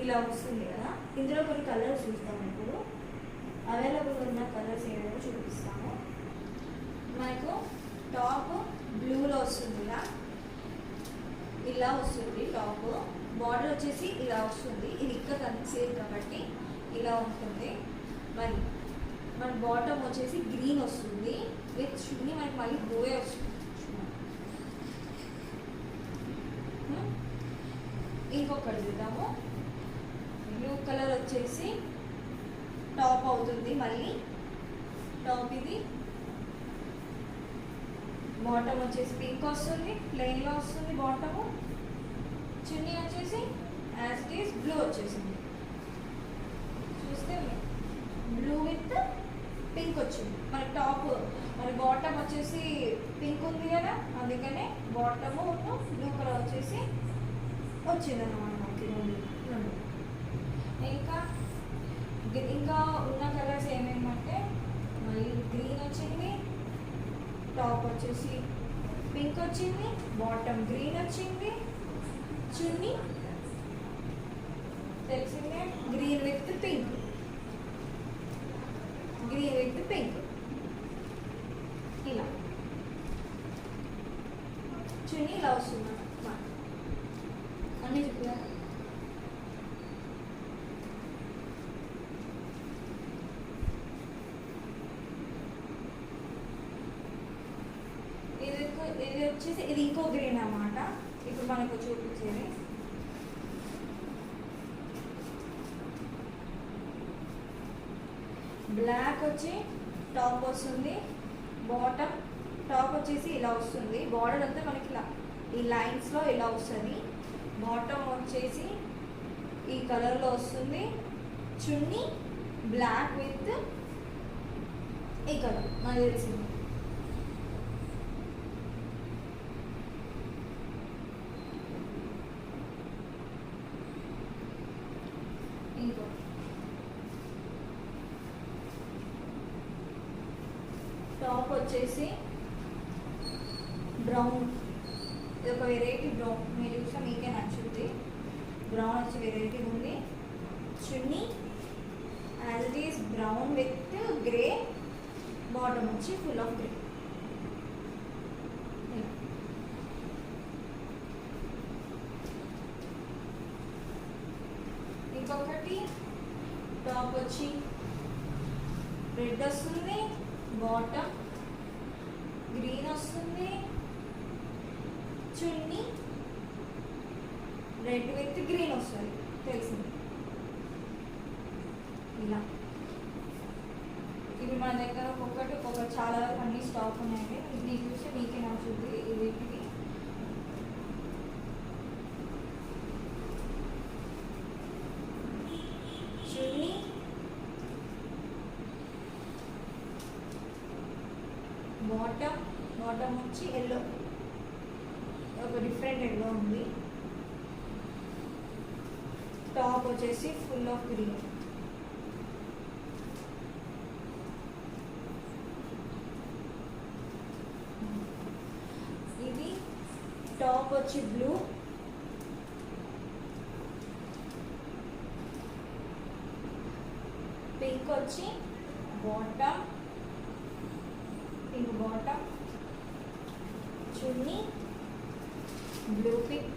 ఇలా వస్తుంది కదా. ఇందులో కొన్ని కలర్స్ చూస్తాము. ఇప్పుడు అవైలబుల్ ఉన్న కలర్స్ ఏమేమో చూపిస్తాము. మనకు టాప్ బ్లూలో వస్తుంది, ఇలా వస్తుంది టాప్. బార్డర్ వచ్చేసి ఇలా వస్తుంది, ఇది ఇంకా కన్సీల్ కాబట్టి ఇలా ఉంటుంది. మరి మన బాటమ్ వచ్చేసి గ్రీన్ వస్తుంది విత్ చున్నీ, మనకి మళ్ళీ బోయే వస్తుంది. ఇంకొకటి చూద్దాము. బ్లూ కలర్ వచ్చేసి టాప్ అవుతుంది, మళ్ళీ టాప్ ఇది. బాటమ్ వచ్చేసి పింక్ వస్తుంది, ప్లెయిన్లో వస్తుంది బాటము. చున్నీ వచ్చేసి యాజ్ ఇట్ ఈస్ బ్లూ వచ్చేసింది. చూస్తే బ్లూ విత్ పింక్ వచ్చింది. మన టాప్ మన బాటమ్ వచ్చేసి పింక్ ఉంది కదా, అందుకనే బాటము బ్లూ కలర్ వచ్చేసి వచ్చిందన్నమాట మనకి రెండు. ఇంకా ఇంకా ఉన్న కలర్స్ ఏమేమంటే మళ్ళీ గ్రీన్ వచ్చింది, టాప్ వచ్చేసి పింక్ వచ్చింది, బాటమ్ గ్రీన్ వచ్చింది, చున్నీ తెలిసిందే green with pink, green with pink, ఇలా చున్నీ ఇలా వస్తుంది అన్నీ చెప్పారు. ఇది వచ్చేసి ఇది ఇంకో గ్రీన్ అన్నమాట. ఇప్పుడు మనకు చూపించేది బ్లాక్ వచ్చి టాప్ వస్తుంది, బాటమ్ టాప్ వచ్చేసి ఇలా వస్తుంది. బార్డర్ అంతా మనకి ఇలా ఈ లైన్స్లో ఇలా వస్తుంది. బాటమ్ వచ్చేసి ఈ కలర్లో వస్తుంది, చున్నీ బ్లాక్ విత్ ఈ కలర్ మనకు తెలిసింది. ఇంకో టాప్ వచ్చేసి బ్రౌన్, ఇది ఒక వెరైటీ బ్రౌన్, మీరు చూసా మీకే నచ్చుద్ది. బ్రౌన్ వచ్చి వెరైటీ ఉంది. Chunni as it is brown with grey, bottom వచ్చి ఫుల్ ఆఫ్ గ్రే. ఇంకొకటి టాప్ వచ్చి రెడ్ వస్తుంది, బాటమ్ గ్రీన్ వస్తుంది, చున్నీ రెడ్ విత్ గ్రీన్ వస్తుంది తెలిసింది. ఇలా ఇవి మన దగ్గర ఒక్కొక్కటి చాలా అన్ని స్టాక్ ఉన్నాయండి. ఇది చూస్తే మీకే నచ్చుద్ది. వీటికి చున్నీ బాటమ్ వచ్చి ఎల్లో, ఒక డిఫరెంట్ ఎల్లో ఉంది. టాప్ వచ్చేసి ఫుల్ ఆఫ్ గ్రీన్. ఇది టాప్ వచ్చి బ్లూ, పింక్ వచ్చి బాటమ్, పింక్ బాటమ్, చున్నీ బ్లూ పింక్,